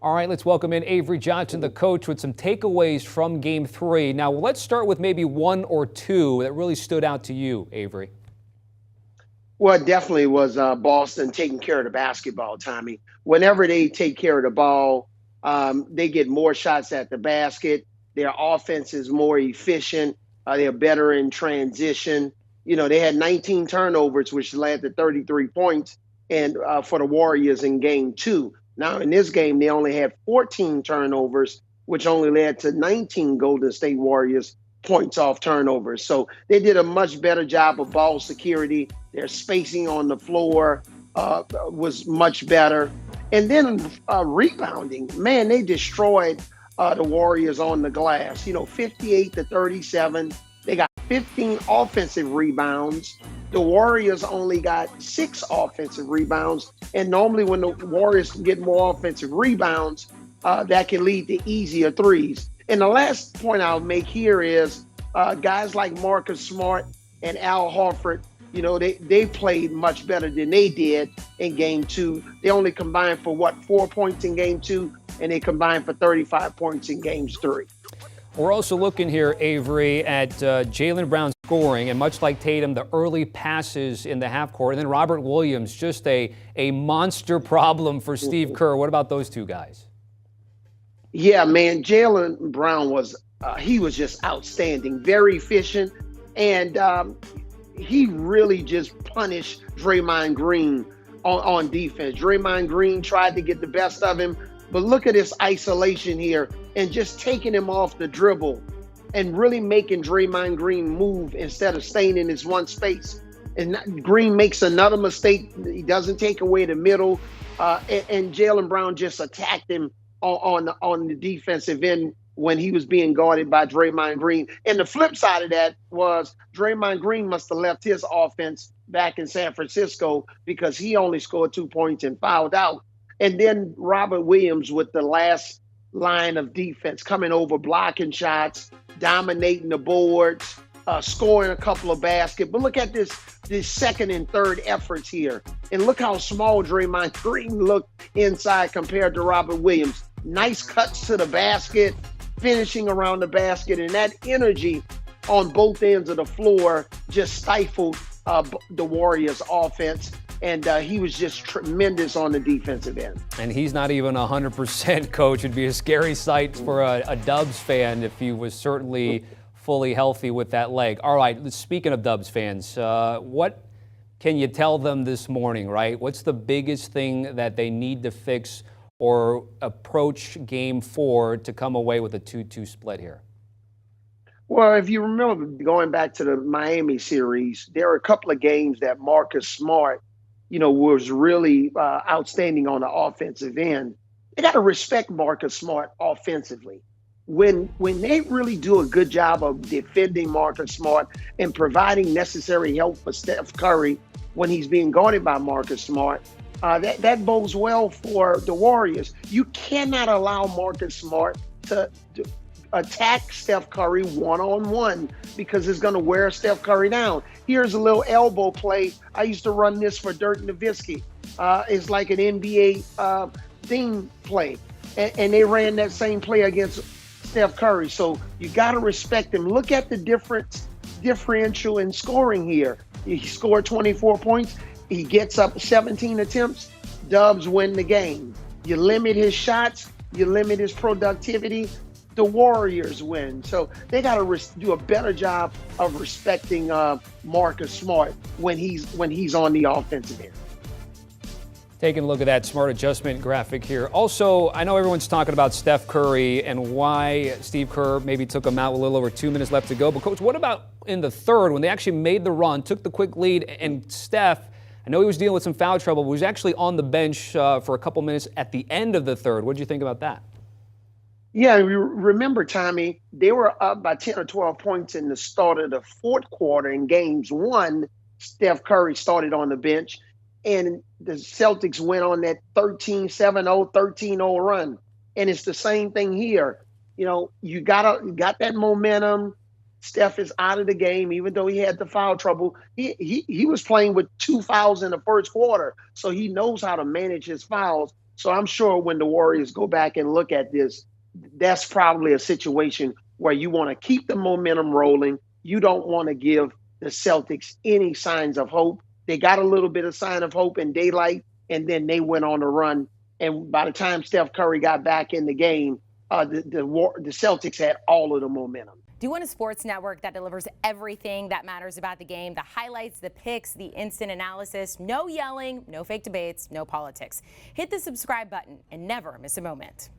All right, let's welcome in Avery Johnson, the coach, with some takeaways from Game 3. Now, let's start with maybe one or two that really stood out to you, Avery. Well, it definitely was Boston taking care of the basketball, Tommy. Whenever they take care of the ball, they get more shots at the basket. Their offense is more efficient. They're better in transition. You know, they had 19 turnovers, which led to 33 points and for the Warriors in game two. Now, in this game, they only had 14 turnovers, which only led to 19 Golden State Warriors points off turnovers. So they did a much better job of ball security. Their spacing on the floor was much better. And then rebounding, man, they destroyed the Warriors on the glass. 58-37. They got 15 offensive rebounds. The Warriors only got 6 offensive rebounds. And normally when the Warriors get more offensive rebounds, that can lead to easier threes. And the last point I'll make here is guys like Marcus Smart and Al Horford, they played much better than they did in game two. They only combined for 4 points in game two, and they combined for 35 points in games 3. We're also looking here, Avery, at Jaylen Brown scoring, and much like Tatum, the early passes in the half court. And then Robert Williams, just a monster problem for Steve Kerr. What about those two guys? Yeah, man, Jaylen Brown he was just outstanding, very efficient, and he really just punished Draymond Green on defense. Draymond Green tried to get the best of him, but look at this isolation here and just taking him off the dribble and really making Draymond Green move instead of staying in his one space. And Green makes another mistake. He doesn't take away the middle, and Jaylen Brown just attacked him on the defensive end when he was being guarded by Draymond Green. And the flip side of that was Draymond Green must have left his offense back in San Francisco because he only scored 2 points and fouled out. And then Robert Williams with the last line of defense coming over, blocking shots, dominating the boards, scoring a couple of baskets. But look at this second and third efforts here. And look how small Draymond Green looked inside compared to Robert Williams. Nice cuts to the basket, finishing around the basket, and that energy on both ends of the floor just stifled the Warriors' offense. And he was just tremendous on the defensive end. And he's not even 100%, Coach. It'd be a scary sight for a Dubs fan if he was certainly fully healthy with that leg. All right, speaking of Dubs fans, what can you tell them this morning, right? What's the biggest thing that they need to fix or approach Game 4 to come away with a 2-2 split here? Well, if you remember going back to the Miami series, there are a couple of games that Marcus Smart, was really outstanding on the offensive end. They got to respect Marcus Smart offensively. When they really do a good job of defending Marcus Smart and providing necessary help for Steph Curry when he's being guarded by Marcus Smart, that bodes well for the Warriors. You cannot allow Marcus Smart to attack Steph Curry one-on-one because it's going to wear Steph Curry down. Here's a little elbow play. I used to run this for Dirk Nowitzki. It's like an NBA theme play. And they ran that same play against Steph Curry. So you got to respect him. Look at the differential in scoring here. He scored 24 points. He gets up 17 attempts. Dubs win the game. You limit his shots. You limit his productivity. The Warriors win. So they got to do a better job of respecting Marcus Smart when he's on the offensive end. Taking a look at that smart adjustment graphic here. Also, I know everyone's talking about Steph Curry and why Steve Kerr maybe took him out with a little over 2 minutes left to go. But, Coach, what about in the third when they actually made the run, took the quick lead, and Steph, I know he was dealing with some foul trouble, but he was actually on the bench for a couple minutes at the end of the third. What did you think about that? Yeah, remember, Tommy, they were up by 10 or 12 points in the start of the fourth quarter in games one. Steph Curry started on the bench, and the Celtics went on that 13-7-0, 13-0 run. And it's the same thing here. You got that momentum. Steph is out of the game, even though he had the foul trouble. He was playing with 2 fouls in the first quarter, so he knows how to manage his fouls. So I'm sure when the Warriors go back and look at this, that's probably a situation where you want to keep the momentum rolling. You don't want to give the Celtics any signs of hope. They got a little bit of sign of hope in daylight, and then they went on a run. And by the time Steph Curry got back in the game, the Celtics had all of the momentum. Do you want a sports network that delivers everything that matters about the game? The highlights, the picks, the instant analysis, no yelling, no fake debates, no politics. Hit the subscribe button and never miss a moment.